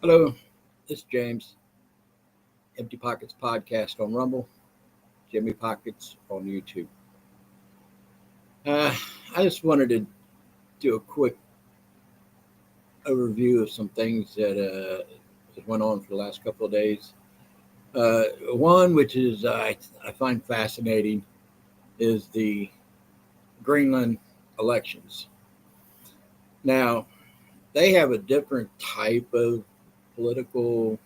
Hello, this is James. Empty Pockets podcast on Rumble, Jimmy Pockets on YouTube. Uh, I just wanted to do a quick overview of some things that went on for the last couple of days. One, which is I find fascinating, is the Greenland elections. Now, they have a different type of political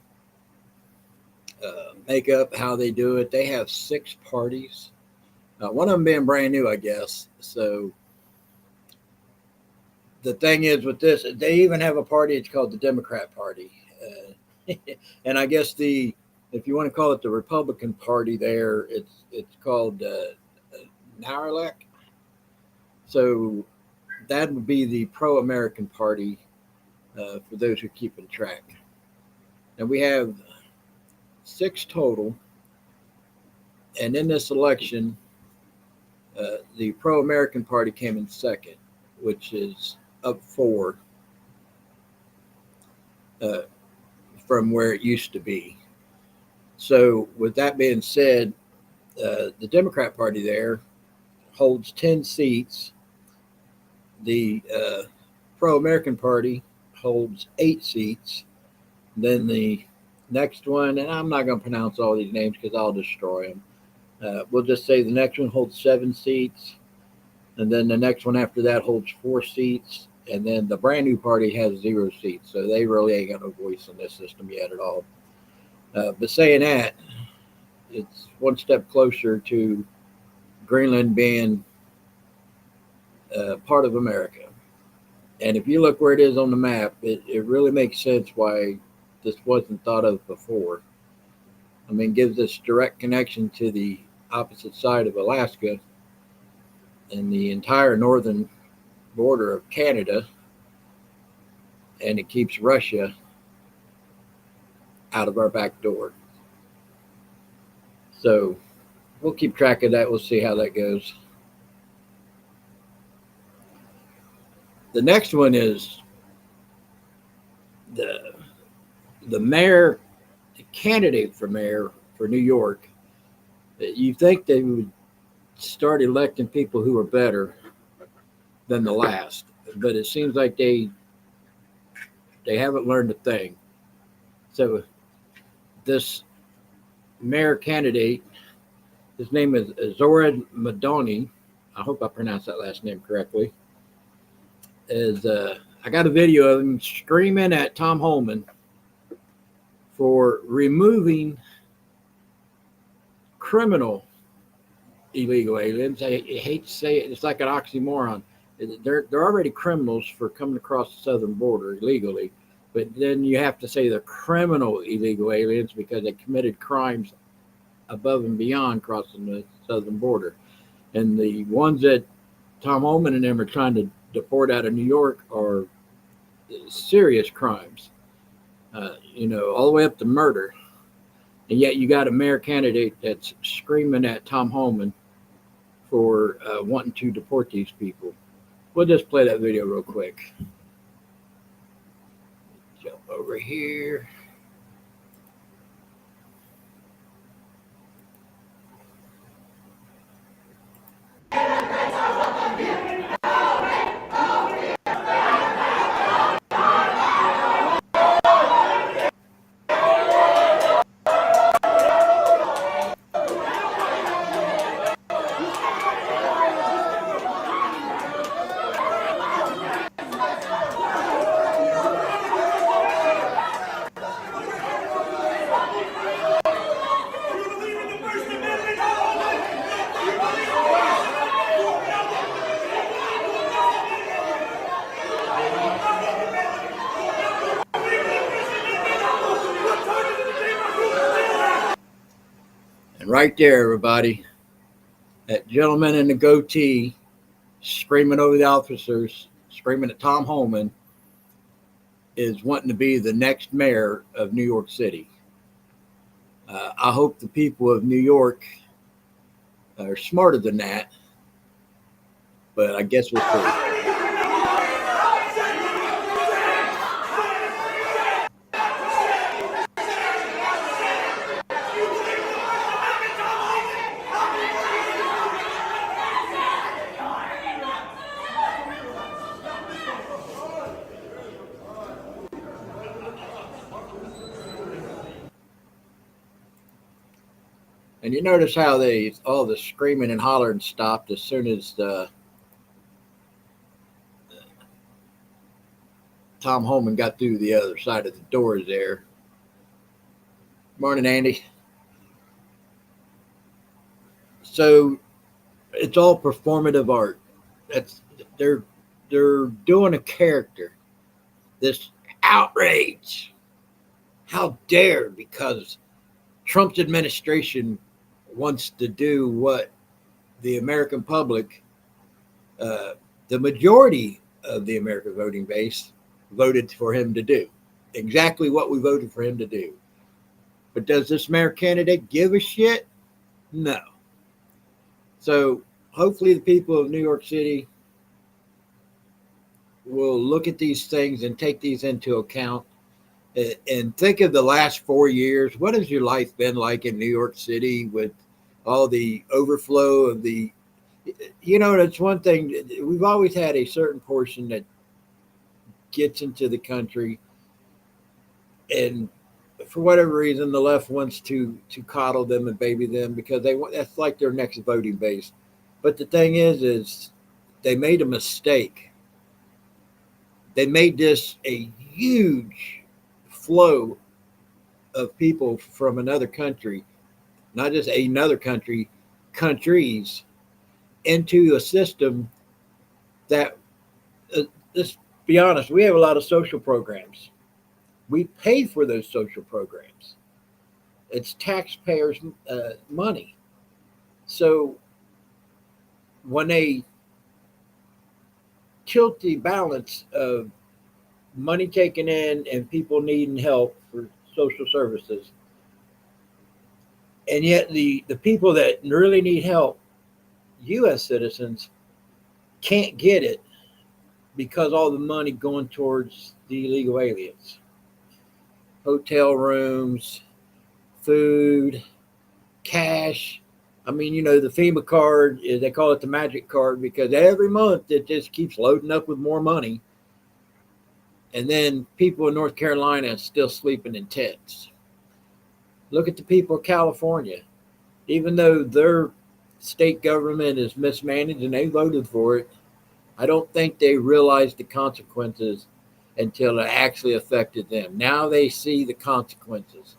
makeup, how they do it. They have six parties. One of them being brand new, I guess. So the thing is with this, they even have a party. It's called the Democrat Party, and I guess if you want to call it the Republican Party, there it's called Naralek. So that would be the pro-American Party for those who keep in track. And we have six total, and in this election, the pro-American Party came in second, which is up four from where it used to be. So with that being said, the Democrat Party there holds 10 seats. The pro-American Party holds 8 seats. Then the next one, and I'm not going to pronounce all these names because I'll destroy them. We'll just say the next one holds 7 seats. And then the next one after that holds 4 seats. And then the brand new party has 0 seats. So they really ain't got no voice in this system yet at all. But saying that, it's one step closer to Greenland being part of America. And if you look where it is on the map, it really makes sense why this wasn't thought of before. I mean, it gives us direct connection to the opposite side of Alaska and the entire northern border of Canada, and it keeps Russia out of our back door. So we'll keep track of that. We'll see how that goes. The next one is the mayor, the candidate for mayor for New York. You think they would start electing people who are better than the last, but it seems like they haven't learned a thing. So this mayor candidate, his name is Zoran Madoni. I hope I pronounced that last name correctly. I got a video of him screaming at Tom Holman for removing criminal illegal aliens. I hate to say it, it's like an oxymoron. They're already criminals for coming across the southern border illegally, but then you have to say they're criminal illegal aliens because they committed crimes above and beyond crossing the southern border. And the ones that Tom Holman and them are trying to deport out of New York are serious crimes, all the way up to murder. And yet you got a mayor candidate that's screaming at Tom Holman for wanting to deport these people. We'll just play that video real quick. Jump over here. And right there, everybody, that gentleman in the goatee screaming over the officers, screaming at Tom Holman, is wanting to be the next mayor of New York City. I hope the people of New York are smarter than that, but I guess we'll see. And you notice how all the screaming and hollering stopped as soon as Tom Holman got through the other side of the doors there. Morning, Andy. So it's all performative art. That's they're they're doing a character. This outrage. How dare, because Trump's administration wants to do what the American public, uh, the majority of the American voting base, voted for him to do. Exactly what we voted for him to do. But does this mayor candidate give a shit? No. So hopefully the people of New York City will look at these things and take these into account and think of the last 4 years. What has your life been like in New York City with all the overflow of the, that's one thing. We've always had a certain portion that gets into the country, and for whatever reason, the left wants to coddle them and baby them because they want, that's like their next voting base. But the thing is they made a mistake. They made this a huge flow of people from another country, not just another country, countries, into a system that, let's be honest, we have a lot of social programs. We pay for those social programs. It's taxpayers' money. So when they tilt the balance of money taken in and people needing help for social services, and yet the people that really need help, U.S. citizens, can't get it because all the money going towards the illegal aliens, hotel rooms, food, cash. I mean, the FEMA card, they call it the magic card because every month it just keeps loading up with more money. And then people in North Carolina are still sleeping in tents. Look at the people of California. Even though their state government is mismanaged and they voted for it, I don't think they realized the consequences until it actually affected them. Now they see the consequences.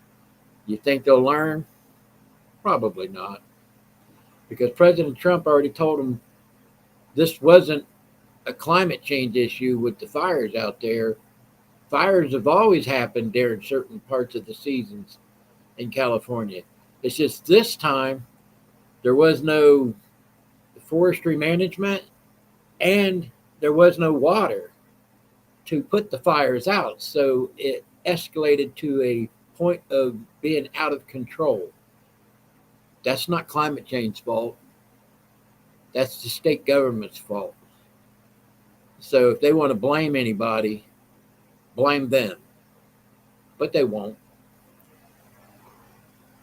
You think they'll learn? Probably not. Because President Trump already told them this wasn't a climate change issue with the fires out there. Fires have always happened during certain parts of the seasons in California. It's just this time there was no forestry management and there was no water to put the fires out. So it escalated to a point of being out of control. That's not climate change's fault. That's the state government's fault. So if they want to blame anybody, blame them. But they won't.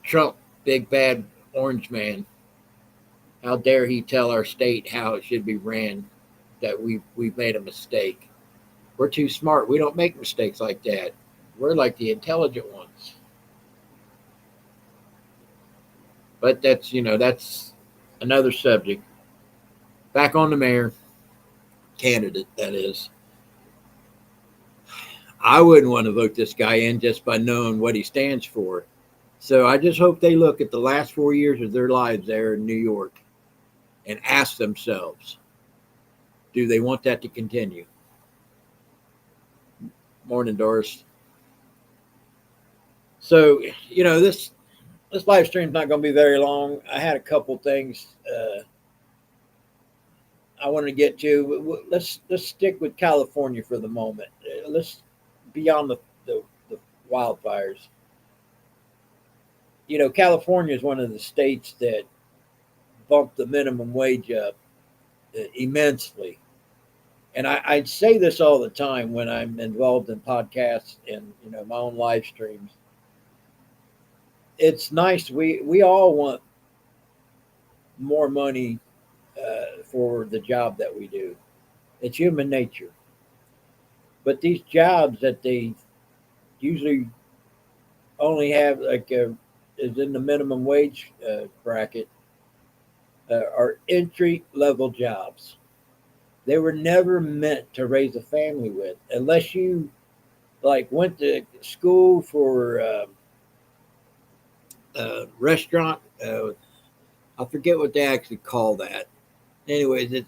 Trump, big bad orange man, how dare he tell our state how it should be ran, that we've made a mistake. We're too smart. We don't make mistakes like that. We're like the intelligent ones. But that's another subject. Back on the mayor candidate, that is. I wouldn't want to vote this guy in just by knowing what he stands for. So I just hope they look at the last 4 years of their lives there in New York and ask themselves, do they want that to continue? Morning, Doris. So, this live stream's not going to be very long. I had a couple things I wanted to get to. Let's stick with California for the moment. Let's beyond the wildfires. California is one of the states that bumped the minimum wage up immensely. And I say this all the time when I'm involved in podcasts and my own live streams. It's nice. We all want more money for the job that we do. It's human nature. But these jobs that they usually only have like is in the minimum wage bracket are entry level jobs. They were never meant to raise a family with, unless you like went to school for restaurant. I forget what they actually call that. Anyways,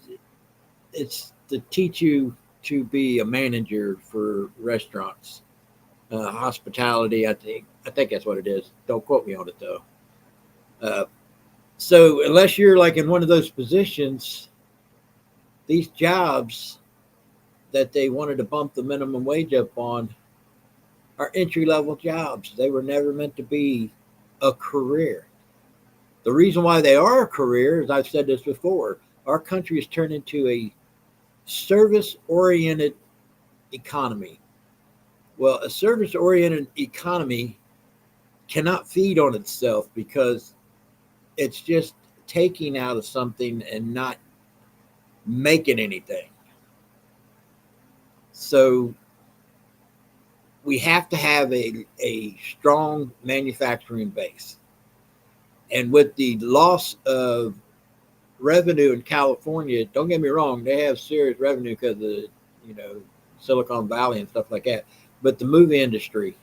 it's to teach you to be a manager for restaurants, hospitality. I think that's what it is. Don't quote me on it though. Uh, so unless you're like in one of those positions, these jobs that they wanted to bump the minimum wage up on are entry level jobs. They were never meant to be a career. The reason why they are a career, as I've said this before, our country has turned into a service oriented economy. Well, a service oriented economy cannot feed on itself because it's just taking out of something and not making anything. So we have to have a strong manufacturing base. And with the loss of revenue in California, don't get me wrong, they have serious revenue because of you know Silicon Valley and stuff like that. But the movie industry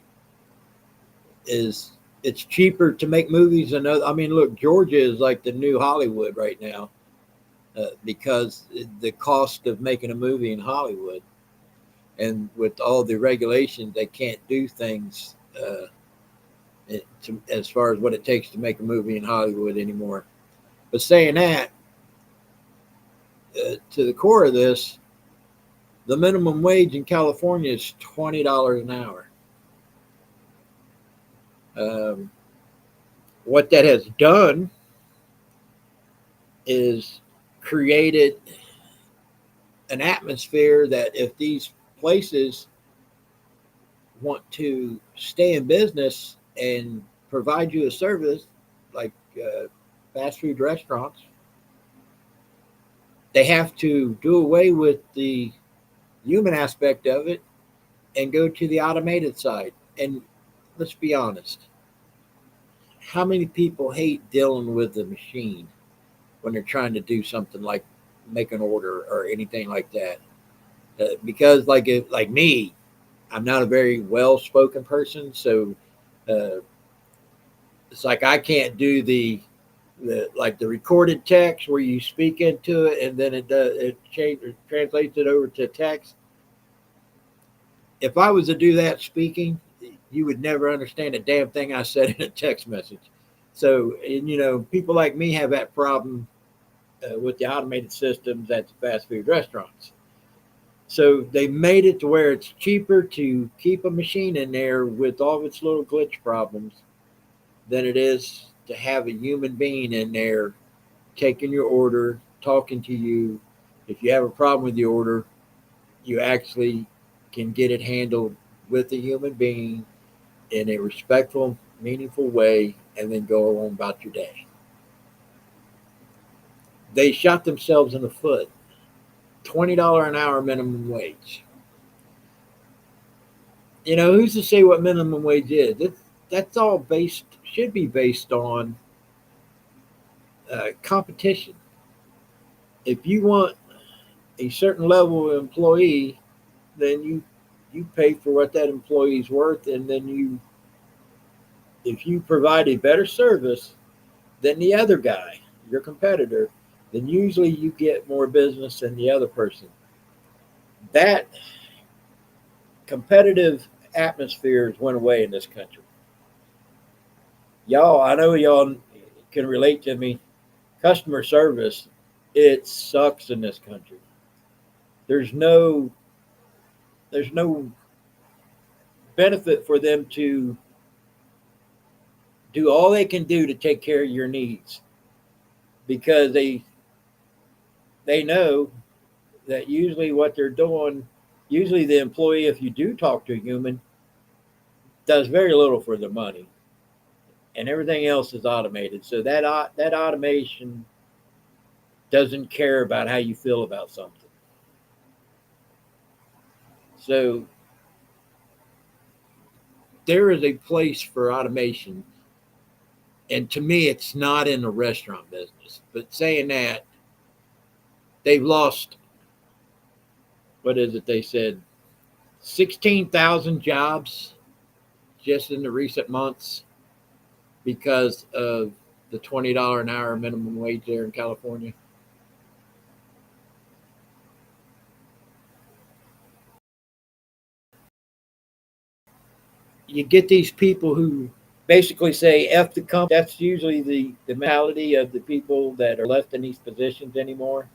is it's cheaper to make movies than other. I mean, look, Georgia is like the new Hollywood right now because the cost of making a movie in Hollywood and with all the regulations, they can't do things as far as what it takes to make a movie in Hollywood anymore. But saying that, to the core of this, the minimum wage in California is $20 an hour. Um, what that has done is created an atmosphere that if these places want to stay in business and provide you a service like fast food restaurants, they have to do away with the human aspect of it and go to the automated side. And let's be honest, how many people hate dealing with the machine when they're trying to do something like make an order or anything like that? Because like me, I'm not a very well spoken person, so uh, it's like I can't do the like the recorded text where you speak into it and then it translates it over to text. If I was to do that speaking, you would never understand a damn thing I said in a text message. So, and people like me have that problem with the automated systems at the fast food restaurants. So they made it to where it's cheaper to keep a machine in there with all its little glitch problems than it is to have a human being in there taking your order, talking to you. If you have a problem with the order, you actually can get it handled with a human being in a respectful, meaningful way, and then go on about your day. They shot themselves in the foot. $20 an hour minimum wage. Who's to say what minimum wage is? That's all should be based on competition. If you want a certain level of employee, then you pay for what that employee's worth, and then if you provide a better service than the other guy, your competitor, then usually you get more business than the other person. That competitive atmospheres went away in this country. Y'all, I know y'all can relate to me. Customer service, it sucks in this country. There's no there's no benefit for them to do all they can do to take care of your needs because they know that usually what they're doing, usually the employee, if you do talk to a human, does very little for the money, and everything else is automated. So that automation doesn't care about how you feel about something. So there is a place for automation And to me, it's not in the restaurant business. But saying that, they've lost, what is it they said, 16,000 jobs just in the recent months because of the $20 an hour minimum wage there in California. You get these people who basically say F the company. That's usually the mentality of the people that are left in these positions anymore.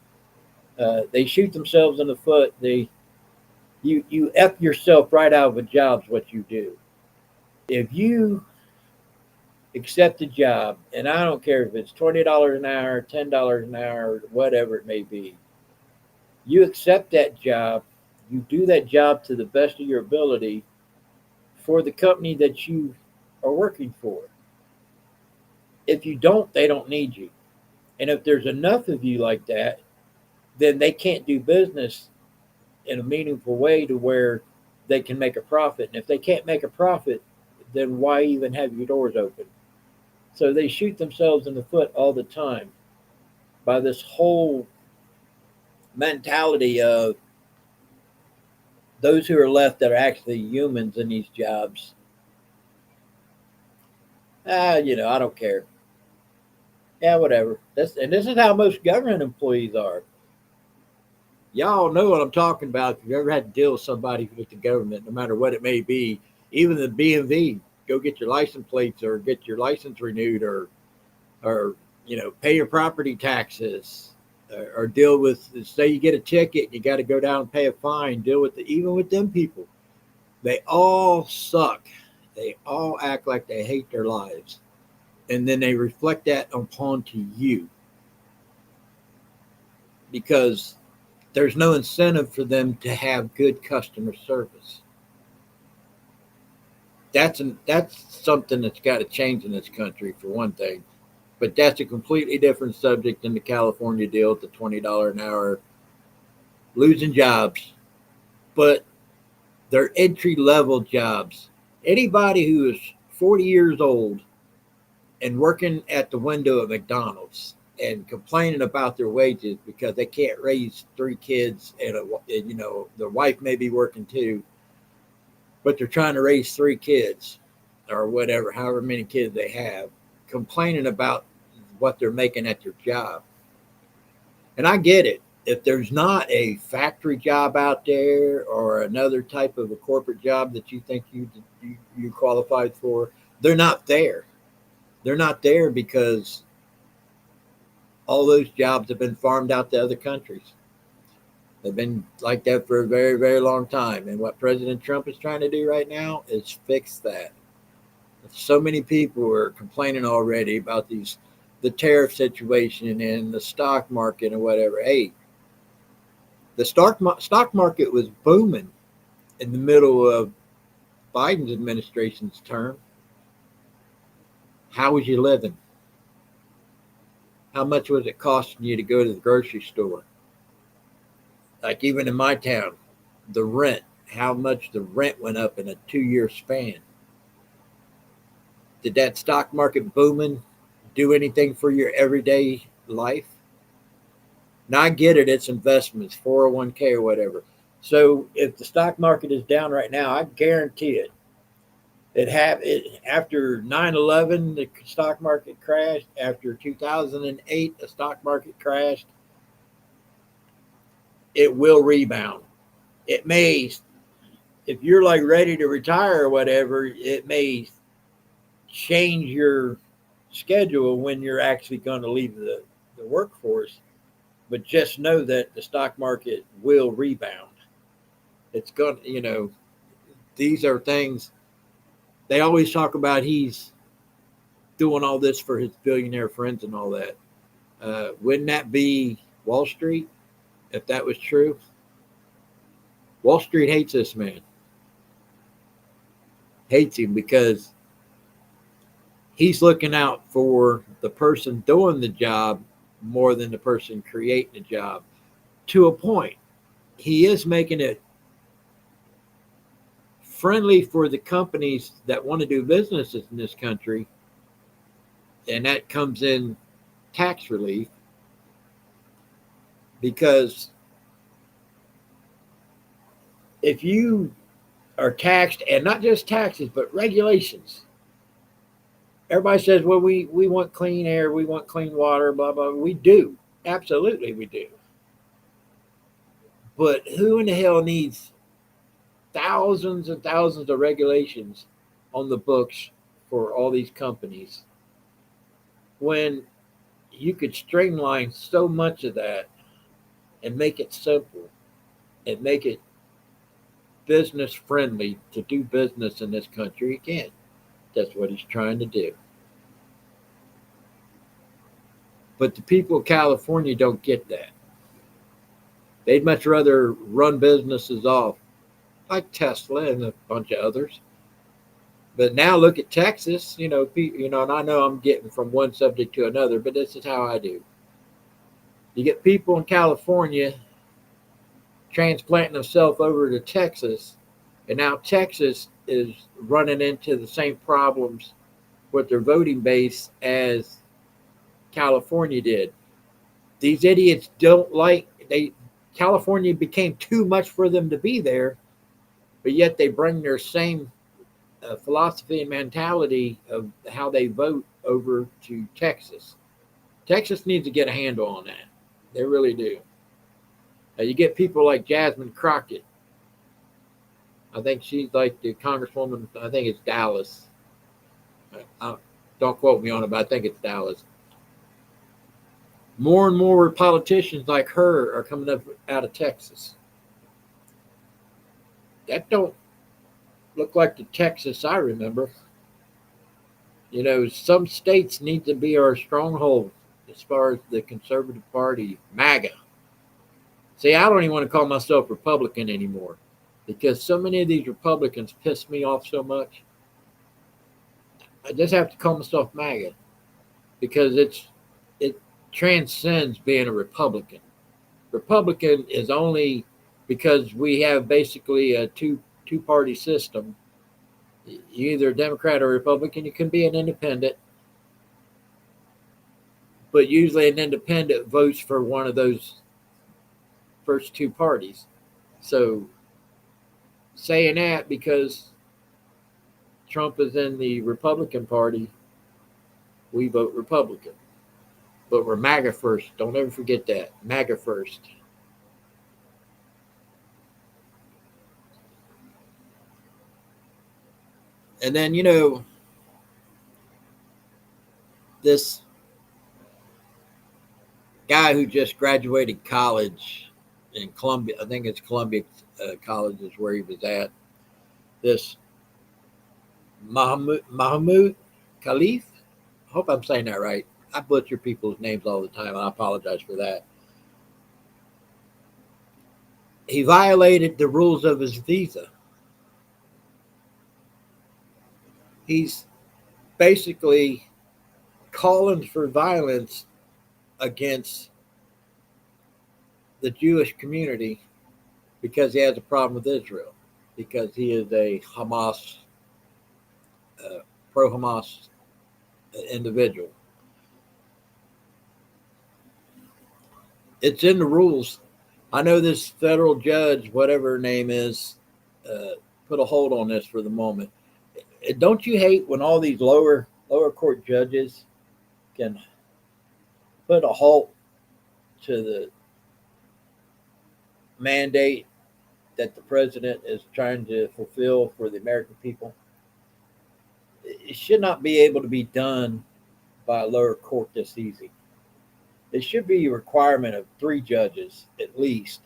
They shoot themselves in the foot. You F yourself right out of a job is what you do. If you accept a job, and I don't care if it's $20 an hour, $10 an hour, whatever it may be, you accept that job, you do that job to the best of your ability for the company that you are working for. If you don't, they don't need you. And if there's enough of you like that, then they can't do business in a meaningful way to where they can make a profit. And if they can't make a profit, then why even have your doors open? So they shoot themselves in the foot all the time by this whole mentality of those who are left that are actually humans in these jobs. I don't care. Yeah, whatever. This is how most government employees are. Y'all know what I'm talking about. If you've ever had to deal with somebody with the government, no matter what it may be, even the BMV, go get your license plates or get your license renewed, or pay your property taxes, or deal with, say you get a ticket, you got to go down and pay a fine. Deal with even with them people. They all suck. They all act like they hate their lives, and then they reflect that upon to you because there's no incentive for them to have good customer service. That's something that's got to change in this country for one thing. But that's a completely different subject than the California deal at the $20 an hour, losing jobs. But they're entry level jobs. Anybody who is 40 years old and working at the window at McDonald's and complaining about their wages because they can't raise three kids and their wife may be working too, but they're trying to raise three kids or whatever, however many kids they have, complaining about what they're making at their job. And I get it. If there's not a factory job out there or another type of a corporate job that you think you qualified for, they're not there. They're not there because all those jobs have been farmed out to other countries. They've been like that for a very, very long time. And what President Trump is trying to do right now is fix that. So many people are complaining already about the tariff situation and the stock market and whatever. Hey, the stock market was booming in the middle of Biden's administration's term. How was you living? How much was it costing you to go to the grocery store? Like even in my town, the rent, how much the rent went up in a 2-year span. Did that stock market booming do anything for your everyday life? Now I get it, it's investments, 401k or whatever. So if the stock market is down right now, I guarantee it. It after 9/11, the stock market crashed. After 2008, the stock market crashed. It will rebound. It may, if you're like ready to retire or whatever, it may change your schedule when you're actually going to leave the workforce. But just know that the stock market will rebound. It's going to, these are things they always talk about. He's doing all this for his billionaire friends and all that. Wouldn't that be Wall Street if that was true? Wall Street hates this man, hates him because he's looking out for the person doing the job more than the person creating the job. To a point, he is making it friendly for the companies that want to do businesses in this country and that comes in tax relief, because if you are taxed, and not just taxes, but regulations. Everybody says, well, we want clean air, we want clean water, blah, blah. We do. Absolutely, we do. But who in the hell needs thousands and thousands of regulations on the books for all these companies when you could streamline so much of that and make it simple and make it business friendly to do business in this country again? That's what he's trying to do. But the people of California don't get that. They'd much rather run businesses off, like Tesla and a bunch of others. But now look at Texas, and I know I'm getting from one subject to another, but this is how I do. You get people in California transplanting themselves over to Texas, and now Texas is running into the same problems with their voting base as California did. These idiots don't like California became too much for them to be there, but yet they bring their same philosophy and mentality of how they vote over to Texas. Texas needs to get a handle on that. They really do. You get people like Jasmine Crockett. I think she's like the congresswoman. I think it's Dallas. Don't quote me on it, but I think it's Dallas. More and more politicians like her are coming up out of Texas. That don't look like the Texas I remember. Some states need to be our stronghold as far as the conservative party, MAGA. See, I don't even want to call myself Republican anymore because so many of these Republicans piss me off so much. I just have to call myself MAGA because it transcends being a Republican. Republican is only because we have basically a two-party system. You're either a Democrat or Republican. You can be an independent, but usually an independent votes for one of those first two parties. So saying that because Trump is in the Republican Party, we vote Republican. But we're MAGA first. Don't ever forget that. MAGA first. And then, this guy who just graduated college in Columbia, I think it's Columbia College is where he was at. This Mahmoud Khalif. I hope I'm saying that right. I butcher people's names all the time. I apologize for that. He violated the rules of his visa. He's basically calling for violence against the Jewish community because he has a problem with Israel, because he is a pro-Hamas individual. It's in the rules. I know this federal judge, whatever her name is, put a hold on this for the moment. Don't you hate when all these lower court judges can put a halt to the mandate that the president is trying to fulfill for the American people? It should not be able to be done by a lower court this easy. It should be a requirement of 3 judges at least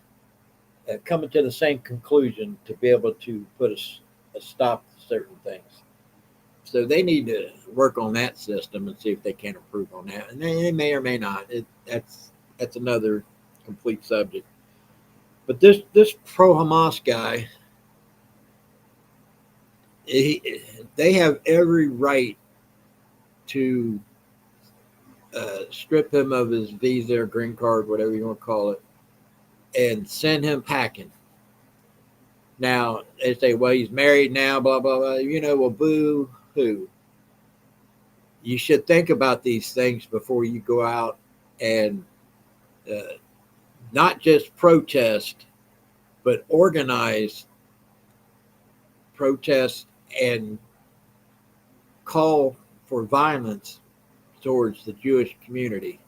coming to the same conclusion to be able to put a stop to certain things. So they need to work on that system and see if they can improve on that. And they may or may not. That's another complete subject. But this pro-Hamas guy, they have every right to strip him of his visa or green card, whatever you want to call it, and send him packing. Now, they say, well, he's married now, blah, blah, blah. Well, boo hoo. you should think about these things before you go out and uh, not just protest, but organize protest and call for violence towards the Jewish community.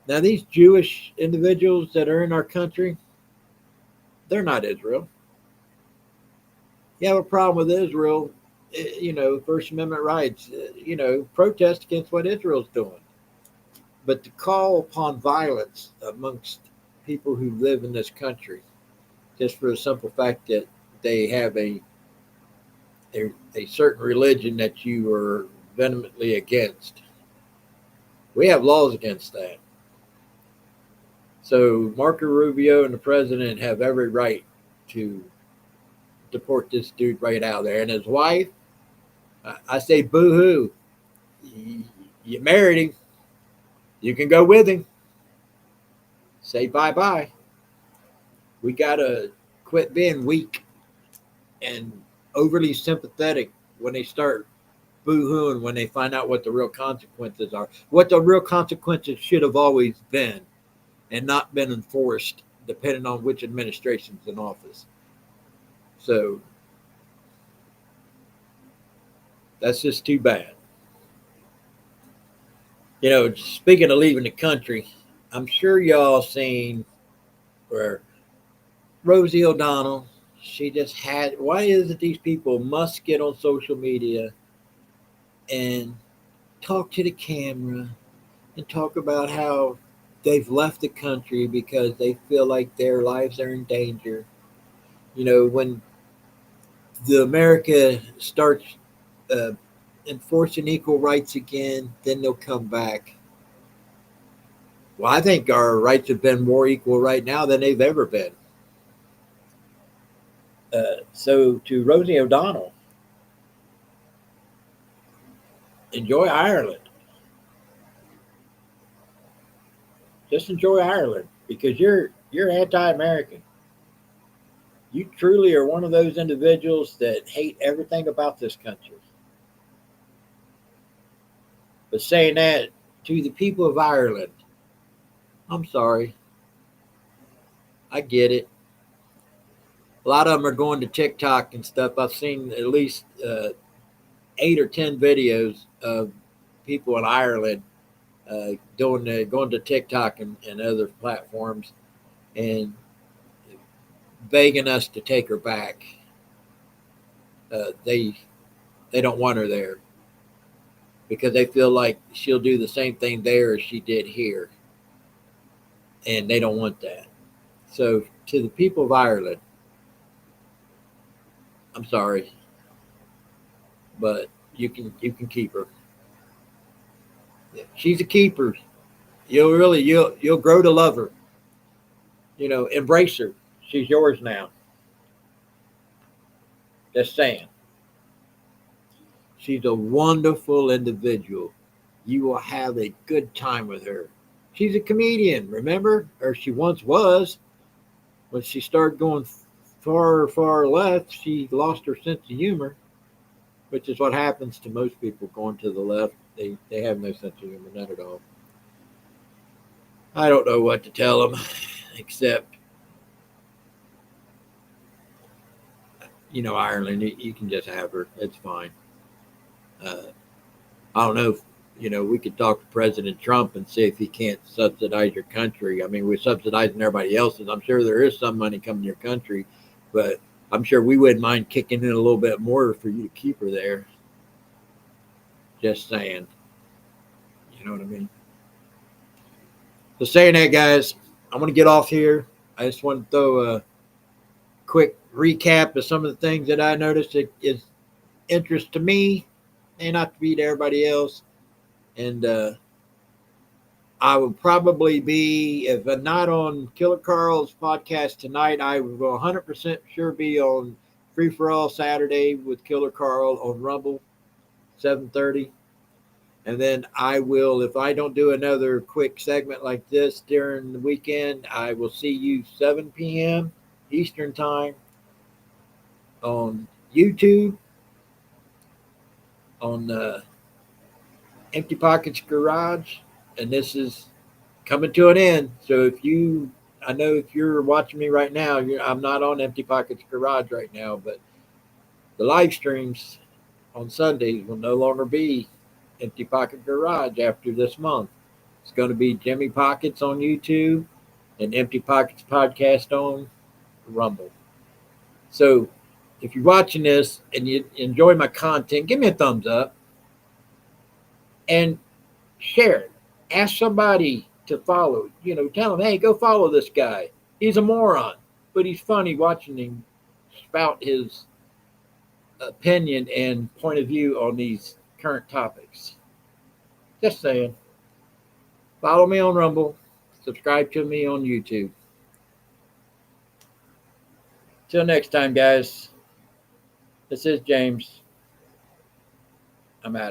Now, these Jewish individuals that are in our country, they're not Israel. You have a problem with Israel, First Amendment rights, protest against what Israel's doing. But to call upon violence amongst people who live in this country, just for the simple fact that they have a certain religion that you are vehemently against, we have laws against that. So Marco Rubio and the president have every right to deport this dude right out of there. And his wife, I say boo-hoo. You married him. You can go with him. Say bye-bye. We got to quit being weak and overly sympathetic when they start boo-hooing when they find out what the real consequences are. What the real consequences should have always been and not been enforced depending on which administration's in office. So that's just too bad. Speaking of leaving the country, I'm sure y'all seen where Rosie O'Donnell, she just had, why is it these people must get on social media and talk to the camera and talk about how they've left the country because they feel like their lives are in danger. When the America starts uh, enforcing equal rights again, then they'll come back. Well, I think our rights have been more equal right now than they've ever been. So to Rosie O'Donnell, enjoy Ireland. Just enjoy Ireland because you're anti-American. You truly are one of those individuals that hate everything about this country. But saying that to the people of Ireland, I'm sorry. I get it. A lot of them are going to TikTok and stuff. I've seen at least 8 or 10 videos of people in Ireland going to TikTok and other platforms and begging us to take her back. They don't want her there because they feel like she'll do the same thing there as she did here, and they don't want that. So to the people of Ireland, I'm sorry, but you can keep her. She's a keeper. You'll grow to love her. Embrace her. She's yours now. Just saying. She's a wonderful individual. You will have a good time with her. She's a comedian, remember? Or she once was. When she started going far, far left, she lost her sense of humor, which is what happens to most people going to the left. They have no sense of humor, not at all. I don't know what to tell them, except, Ireland, you can just have her. It's fine. Uh, I don't know if, we could talk to President Trump and see if he can't subsidize your country. I mean, we're subsidizing everybody else's. I'm sure there is some money coming to your country, but I'm sure we wouldn't mind kicking in a little bit more for you to keep her there. Just saying. You know what I mean? So saying that, guys, I'm going to get off here. I just want to throw a quick recap of some of the things that I noticed that is interest to me and not to be to everybody else. And I will probably be, if I'm not on Killer Carl's podcast tonight, I will 100% sure be on Free for All Saturday with Killer Carl on Rumble, 7:30. And then I will, if I don't do another quick segment like this during the weekend, I will see you 7 p.m. Eastern Time on YouTube, on Empty Pockets Garage, and this is coming to an end. So I know if you're watching me right now, I'm not on Empty Pockets Garage right now, but the live streams on Sundays will no longer be Empty Pocket Garage after this month. It's going to be Jimmy Pockets on YouTube and Empty Pockets Podcast on Rumble. So if you're watching this and you enjoy my content, give me a thumbs up and share it. Ask somebody to follow. Tell them, hey, go follow this guy. He's a moron, but he's funny watching him spout his opinion and point of view on these current topics. Just saying. Follow me on Rumble. Subscribe to me on YouTube. Till next time, guys. This is James. I'm out.